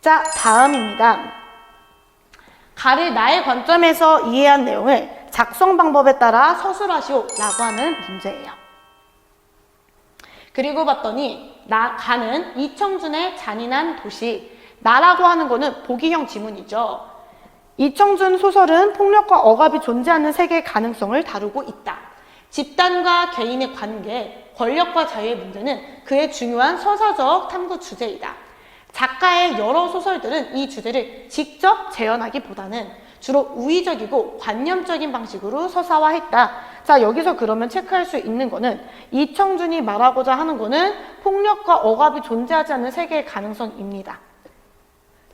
자, 다음입니다. 가를 나의 관점에서 이해한 내용을 작성 방법에 따라 서술하시오 라고 하는 문제예요. 그리고 봤더니 가는 이청준의 잔인한 도시. 나라고 하는 거는 보기형 지문이죠. 이청준 소설은 폭력과 억압이 존재하는 세계의 가능성을 다루고 있다. 집단과 개인의 관계, 권력과 자유의 문제는 그의 중요한 서사적 탐구 주제이다. 작가의 여러 소설들은 이 주제를 직접 재현하기보다는 주로 우의적이고 관념적인 방식으로 서사화했다. 자, 여기서 그러면 체크할 수 있는 거는 이청준이 말하고자 하는 거는 폭력과 억압이 존재하지 않는 세계의 가능성입니다.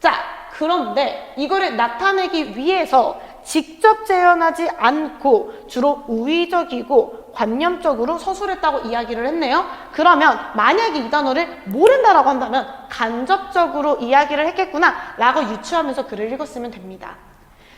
자, 그런데 이거를 나타내기 위해서 직접 재현하지 않고 주로 우의적이고 관념적으로 서술했다고 이야기를 했네요. 그러면 만약에 이 단어를 모른다라고 한다면 간접적으로 이야기를 했겠구나 라고 유추하면서 글을 읽었으면 됩니다.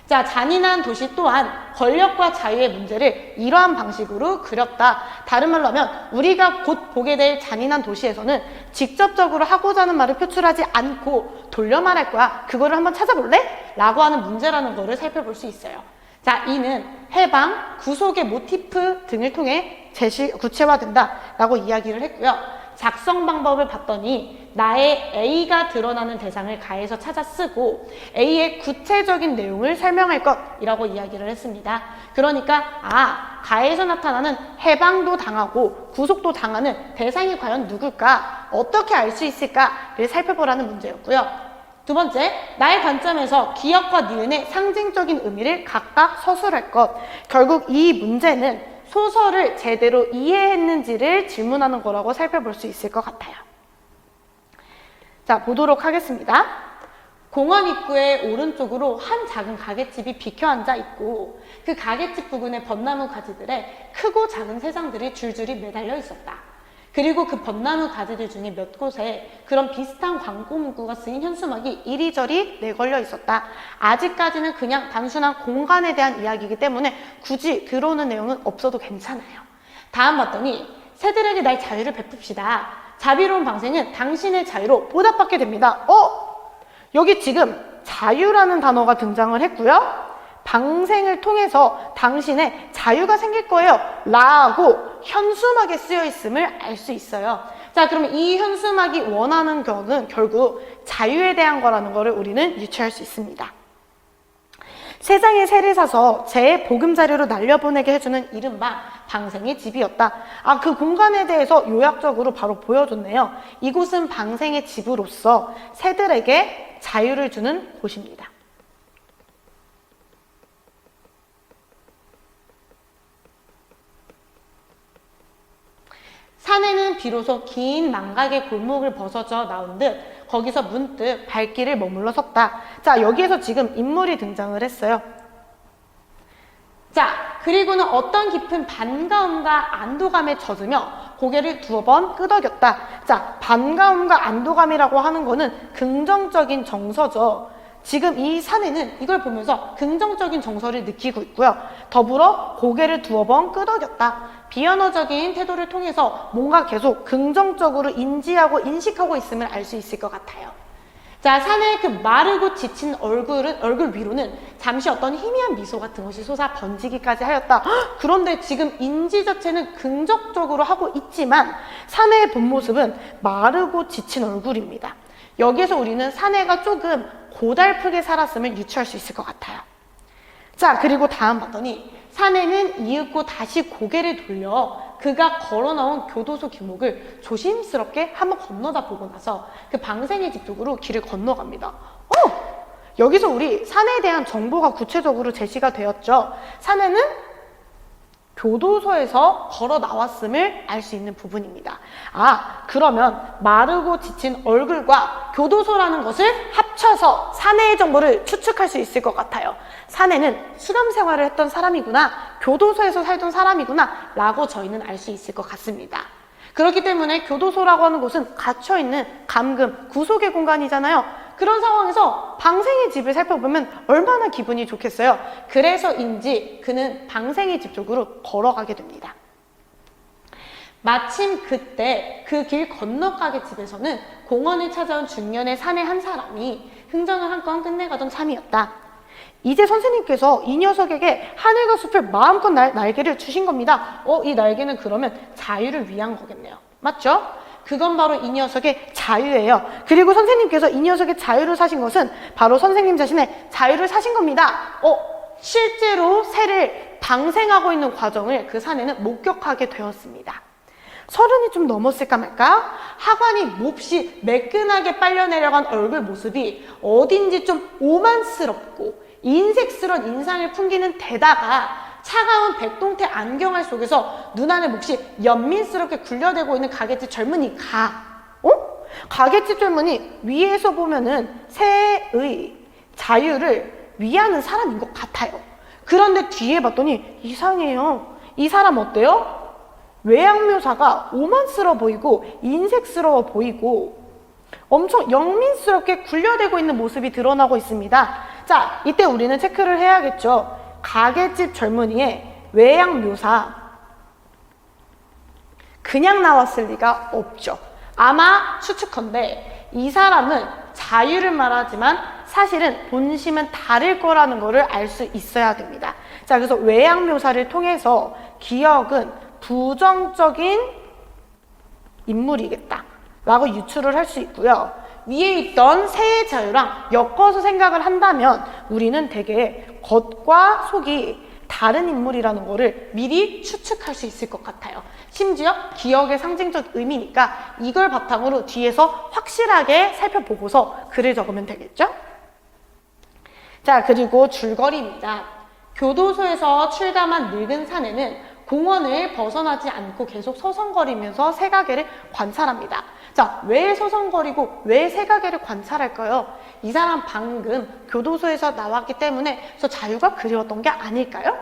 자, 잔인한 도시 또한 권력과 자유의 문제를 이러한 방식으로 그렸다. 다른 말로 하면 우리가 곧 보게 될 잔인한 도시에서는 직접적으로 하고자 하는 말을 표출하지 않고 돌려 말할 거야. 그거를 한번 찾아볼래? 라고 하는 문제라는 거를 살펴볼 수 있어요. 자, 이는 해방, 구속의 모티프 등을 통해 구체화된다 라고 이야기를 했고요. 작성 방법을 봤더니 나의 A가 드러나는 대상을 가에서 찾아 쓰고 A의 구체적인 내용을 설명할 것이라고 이야기를 했습니다. 그러니까 가에서 나타나는 해방도 당하고 구속도 당하는 대상이 과연 누굴까? 어떻게 알 수 있을까를 살펴보라는 문제였고요. 두 번째, 나의 관점에서 기억과 니은의 상징적인 의미를 각각 서술할 것. 결국 이 문제는 소설을 제대로 이해했는지를 질문하는 거라고 살펴볼 수 있을 것 같아요. 자, 보도록 하겠습니다. 공원 입구의 오른쪽으로 한 작은 가게집이 비켜 앉아 있고 그 가게집 부근의 벚나무 가지들에 크고 작은 새장들이 줄줄이 매달려 있었다. 그리고 그 벚나무 가지들 중에 몇 곳에 그런 비슷한 광고 문구가 쓰인 현수막이 이리저리 내걸려 있었다. 아직까지는 그냥 단순한 공간에 대한 이야기이기 때문에 굳이 들어오는 내용은 없어도 괜찮아요. 다음 봤더니 새들에게 날 자유를 베풉시다. 자비로운 방생은 당신의 자유로 보답받게 됩니다. 여기 지금 자유라는 단어가 등장을 했고요. 방생을 통해서 당신의 자유가 생길 거예요 라고 현수막에 쓰여 있음을 알 수 있어요. 자, 그러면 이 현수막이 원하는 거는 결국 자유에 대한 거라는 거를 우리는 유추할 수 있습니다. 세 장의 새를 사서 제 보금자리로 날려보내게 해주는 이른바 방생의 집이었다. 그 공간에 대해서 요약적으로 바로 보여줬네요. 이곳은 방생의 집으로서 새들에게 자유를 주는 곳입니다. 산에는 비로소 긴 망각의 골목을 벗어져 나온 듯 거기서 문득 발길을 머물러 섰다. 자, 여기에서 지금 인물이 등장을 했어요. 자, 그리고는 어떤 깊은 반가움과 안도감에 젖으며 고개를 두어 번 끄덕였다. 자, 반가움과 안도감이라고 하는 거는 긍정적인 정서죠. 지금 이 사내는 이걸 보면서 긍정적인 정서를 느끼고 있고요. 더불어 고개를 두어 번 끄덕였다. 비언어적인 태도를 통해서 뭔가 계속 긍정적으로 인지하고 인식하고 있음을 알 수 있을 것 같아요. 자, 사내의 그 마르고 지친 얼굴 위로는 잠시 어떤 희미한 미소 같은 것이 솟아 번지기까지 하였다. 그런데 지금 인지 자체는 긍정적으로 하고 있지만 사내의 본 모습은 마르고 지친 얼굴입니다. 여기에서 우리는 사내가 조금 고달프게 살았음을 유추할 수 있을 것 같아요. 자, 그리고 다음 봤더니 사내는 이윽고 다시 고개를 돌려 그가 걸어 나온 교도소 길목을 조심스럽게 한번 건너다 보고 나서 그 방생의 집 쪽으로 길을 건너갑니다. 여기서 우리 사내에 대한 정보가 구체적으로 제시가 되었죠. 사내는 교도소에서 걸어 나왔음을 알 수 있는 부분입니다. 그러면 마르고 지친 얼굴과 교도소라는 것을 합쳐서 사내의 정보를 추측할 수 있을 것 같아요. 사내는 수감 생활을 했던 사람이구나, 교도소에서 살던 사람이구나 라고 저희는 알 수 있을 것 같습니다. 그렇기 때문에 교도소라고 하는 곳은 갇혀있는 감금, 구속의 공간이잖아요. 그런 상황에서 방생의 집을 살펴보면 얼마나 기분이 좋겠어요. 그래서인지 그는 방생의 집 쪽으로 걸어가게 됩니다. 마침 그때 그 길 건너가게 집에서는 공원을 찾아온 중년의 사내 한 사람이 흥정을 한 건 끝내가던 참이었다. 이제 선생님께서 이 녀석에게 하늘과 숲을 마음껏 날개를 주신 겁니다. 이 날개는 그러면 자유를 위한 거겠네요. 맞죠? 그건 바로 이 녀석의 자유예요. 그리고 선생님께서 이 녀석의 자유를 사신 것은 바로 선생님 자신의 자유를 사신 겁니다. 실제로 새를 방생하고 있는 과정을 그 사내는 목격하게 되었습니다. 30이 좀 넘었을까 말까? 하관이 몹시 매끈하게 빨려내려간 얼굴 모습이 어딘지 좀 오만스럽고 인색스러운 인상을 풍기는 데다가 차가운 백동태 안경알 속에서 눈안에 몹시 연민스럽게 굴려대고 있는 가게집 젊은이 가게집 젊은이 위에서 보면은 새의 자유를 위하는 사람인 것 같아요. 그런데 뒤에 봤더니 이상해요. 이 사람 어때요? 외양 묘사가 오만스러워 보이고 인색스러워 보이고 엄청 영민스럽게 굴려대고 있는 모습이 드러나고 있습니다. 자, 이때 우리는 체크를 해야겠죠. 가게집 젊은이의 외양 묘사 그냥 나왔을 리가 없죠. 아마 추측컨대 이 사람은 자유를 말하지만 사실은 본심은 다를 거라는 것을 알 수 있어야 됩니다. 자, 그래서 외양 묘사를 통해서 기억은 부정적인 인물이겠다 라고 유추를 할 수 있고요. 위에 있던 새의 자유랑 엮어서 생각을 한다면 우리는 되게 겉과 속이 다른 인물이라는 거를 미리 추측할 수 있을 것 같아요. 심지어 기억의 상징적 의미니까 이걸 바탕으로 뒤에서 확실하게 살펴보고서 글을 적으면 되겠죠? 자, 그리고 줄거리입니다. 교도소에서 출감한 늙은 사내는 공원을 벗어나지 않고 계속 서성거리면서 새가게를 관찰합니다. 자, 왜 서성거리고 왜 새가게를 관찰할까요? 이 사람 방금 교도소에서 나왔기 때문에 저 자유가 그리웠던 게 아닐까요?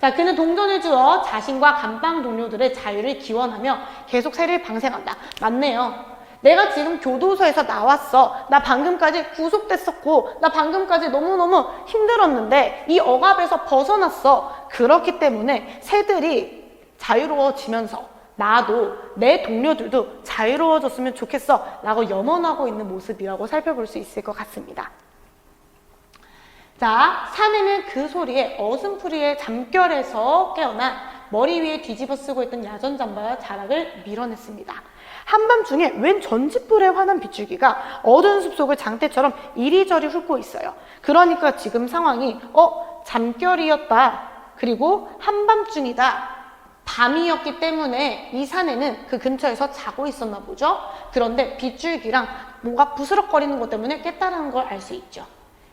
자, 그는 동전을 주어 자신과 감방 동료들의 자유를 기원하며 계속 새를 방생한다. 맞네요. 내가 지금 교도소에서 나왔어. 나 방금까지 구속됐었고 나 방금까지 너무너무 힘들었는데 이 억압에서 벗어났어. 그렇기 때문에 새들이 자유로워지면서 나도 내 동료들도 자유로워졌으면 좋겠어 라고 염원하고 있는 모습이라고 살펴볼 수 있을 것 같습니다. 자, 사내는 그 소리에 어슴푸리의 잠결에서 깨어나 머리 위에 뒤집어 쓰고 있던 야전 잠바와 자락을 밀어냈습니다. 한밤중에 웬 전짓불에 환한 빗줄기가 어두운 숲속을 장대처럼 이리저리 훑고 있어요. 그러니까 지금 상황이 잠결이었다. 그리고 한밤중이다. 밤이었기 때문에 이 사내는 그 근처에서 자고 있었나 보죠. 그런데 빗줄기랑 뭔가 부스럭거리는 것 때문에 깼다는 걸 알 수 있죠.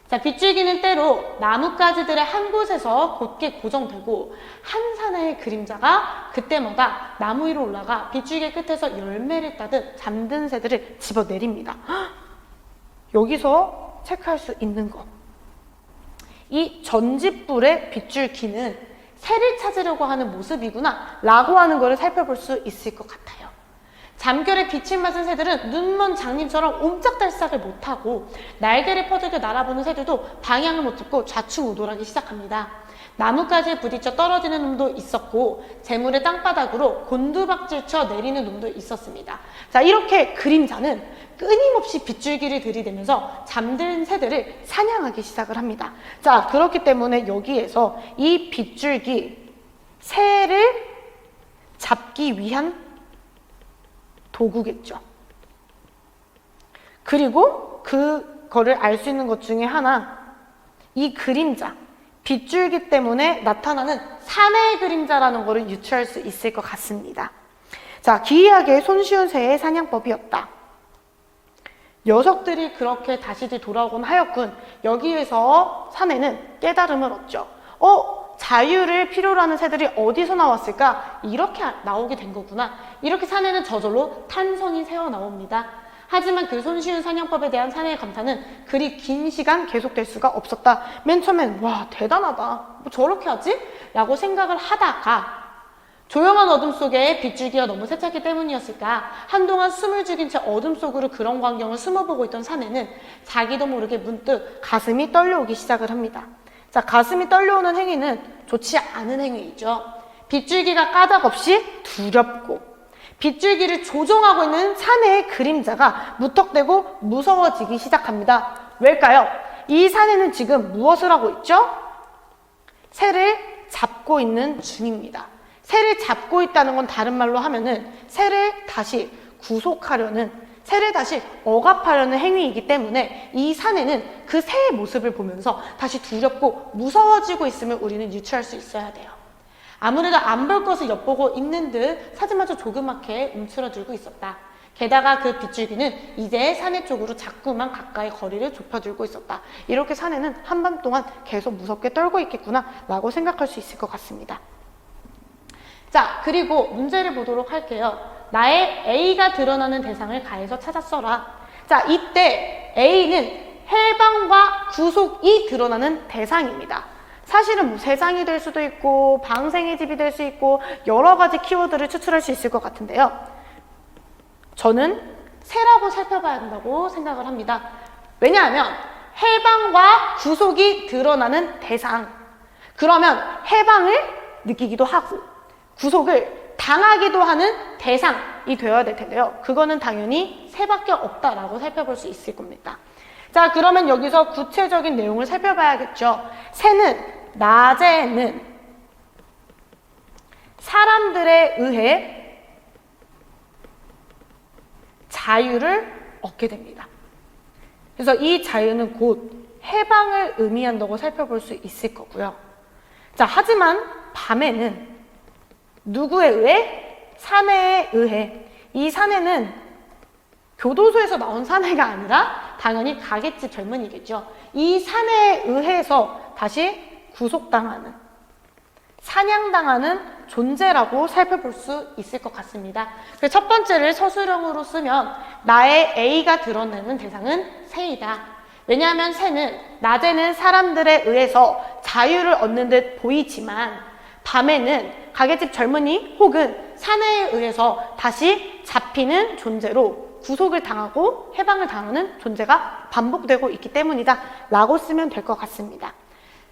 자, 빗줄기는 때로 나뭇가지들의 한 곳에서 곧게 고정되고 한 사내의 그림자가 그때마다 나무 위로 올라가 빗줄기 끝에서 열매를 따듯 잠든 새들을 집어내립니다. 여기서 체크할 수 있는 거. 이 전짓불의 빗줄기는 새를 찾으려고 하는 모습이구나 라고 하는 것을 살펴볼 수 있을 것 같아요. 잠결에 빛을 맞은 새들은 눈먼 장님처럼 옴짝달싹을 못하고 날개를 퍼들고 날아보는 새들도 방향을 못 잡고 좌충우돌하기 시작합니다. 나뭇가지에 부딪혀 떨어지는 놈도 있었고 재물의 땅바닥으로 곤두박질쳐 내리는 놈도 있었습니다. 자, 이렇게 그림자는 끊임없이 빗줄기를 들이대면서 잠든 새들을 사냥하기 시작을 합니다. 자, 그렇기 때문에 여기에서 이 빗줄기, 새를 잡기 위한 도구겠죠. 그리고 그거를 알 수 있는 것 중에 하나, 이 그림자, 빗줄기 때문에 나타나는 사내의 그림자라는 것을 유추할 수 있을 것 같습니다. 자, 기이하게 손쉬운 새의 사냥법이었다. 녀석들이 그렇게 다시들 돌아오곤 하였군. 여기에서 사내는 깨달음을 얻죠. 자유를 필요로 하는 새들이 어디서 나왔을까? 이렇게 나오게 된 거구나. 이렇게 사내는 저절로 탄성이 새어나옵니다. 하지만 그 손쉬운 사냥법에 대한 사내의 감탄은 그리 긴 시간 계속될 수가 없었다. 맨 처음엔 와, 대단하다. 뭐 저렇게 하지? 라고 생각을 하다가 조용한 어둠 속에 빗줄기가 너무 세차기 때문이었을까? 한동안 숨을 죽인 채 어둠 속으로 그런 광경을 숨어보고 있던 사내는 자기도 모르게 문득 가슴이 떨려오기 시작을 합니다. 자, 가슴이 떨려오는 행위는 좋지 않은 행위이죠. 빗줄기가 까닭없이 두렵고 빗줄기를 조종하고 있는 사내의 그림자가 무턱대고 무서워지기 시작합니다. 왜일까요? 이 사내는 지금 무엇을 하고 있죠? 새를 잡고 있는 중입니다. 새를 잡고 있다는 건 다른 말로 하면은 새를 다시 구속하려는, 새를 다시 억압하려는 행위이기 때문에 이 사내는 그 새의 모습을 보면서 다시 두렵고 무서워지고 있음을 우리는 유추할 수 있어야 돼요. 아무래도 안 볼 것을 엿보고 있는 듯 사진마저 조그맣게 움츠러들고 있었다. 게다가 그 빗줄기는 이제 사내 쪽으로 자꾸만 가까이 거리를 좁혀들고 있었다. 이렇게 사내는 한밤 동안 계속 무섭게 떨고 있겠구나 라고 생각할 수 있을 것 같습니다. 자, 그리고 문제를 보도록 할게요. 나의 A가 드러나는 대상을 가에서 찾아 써라. 자, 이때 A는 해방과 구속이 드러나는 대상입니다. 사실은 뭐 세상이 될 수도 있고 방생의 집이 될 수 있고 여러 가지 키워드를 추출할 수 있을 것 같은데요. 저는 새라고 살펴봐야 한다고 생각을 합니다. 왜냐하면 해방과 구속이 드러나는 대상. 그러면 해방을 느끼기도 하고 구속을 당하기도 하는 대상이 되어야 될 텐데요. 그거는 당연히 새밖에 없다라고 살펴볼 수 있을 겁니다. 자, 그러면 여기서 구체적인 내용을 살펴봐야겠죠. 새는 낮에는 사람들에 의해 자유를 얻게 됩니다. 그래서 이 자유는 곧 해방을 의미한다고 살펴볼 수 있을 거고요. 자, 하지만 밤에는 누구에 의해? 사내에 의해. 이 사내는 교도소에서 나온 사내가 아니라 당연히 가게집 젊은이겠죠. 이 사내에 의해서 다시 구속당하는, 사냥당하는 존재라고 살펴볼 수 있을 것 같습니다. 그래서 첫 번째를 서술형으로 쓰면 나의 A가 드러내는 대상은 새이다. 왜냐하면 새는 낮에는 사람들에 의해서 자유를 얻는 듯 보이지만 밤에는 가게집 젊은이 혹은 사내에 의해서 다시 잡히는 존재로 구속을 당하고 해방을 당하는 존재가 반복되고 있기 때문이다 라고 쓰면 될 것 같습니다.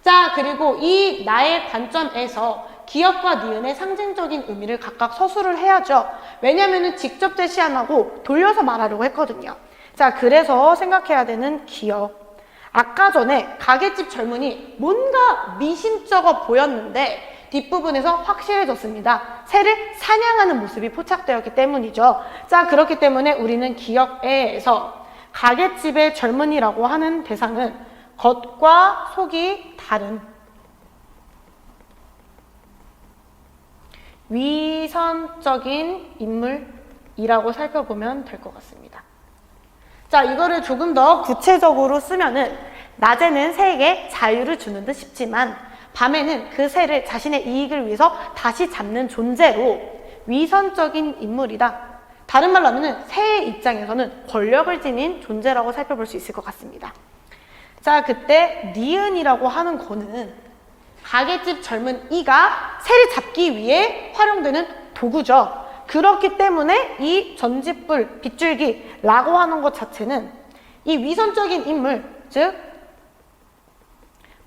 자, 그리고 이 나의 관점에서 기역과 니은의 상징적인 의미를 각각 서술을 해야죠. 왜냐하면 직접 제시 안 하고 돌려서 말하려고 했거든요. 자, 그래서 생각해야 되는 기역. 아까 전에 가게집 젊은이 뭔가 미심쩍어 보였는데 뒷부분에서 확실해졌습니다. 새를 사냥하는 모습이 포착되었기 때문이죠. 자, 그렇기 때문에 우리는 기역에서 가게집의 젊은이라고 하는 대상은 겉과 속이 다른 위선적인 인물이라고 살펴보면 될 것 같습니다. 자, 이거를 조금 더 구체적으로 쓰면은 낮에는 새에게 자유를 주는 듯 싶지만 밤에는 그 새를 자신의 이익을 위해서 다시 잡는 존재로 위선적인 인물이다. 다른 말로 하면은 새의 입장에서는 권력을 지닌 존재라고 살펴볼 수 있을 것 같습니다. 자, 그때 니은이라고 하는 거는 가게집 젊은 이가 새를 잡기 위해 활용되는 도구죠. 그렇기 때문에 이 전지불, 빗줄기라고 하는 것 자체는 이 위선적인 인물, 즉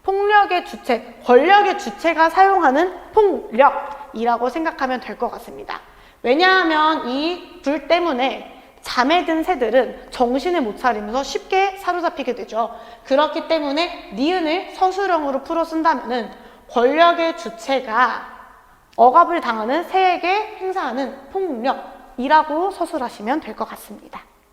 폭력의 주체, 권력의 주체가 사용하는 폭력이라고 생각하면 될 것 같습니다. 왜냐하면 이 불 때문에 잠에 든 새들은 정신을 못 차리면서 쉽게 사로잡히게 되죠. 그렇기 때문에 니은을 서술형으로 풀어 쓴다면은 권력의 주체가 억압을 당하는 새에게 행사하는 폭력이라고 서술하시면 될 것 같습니다.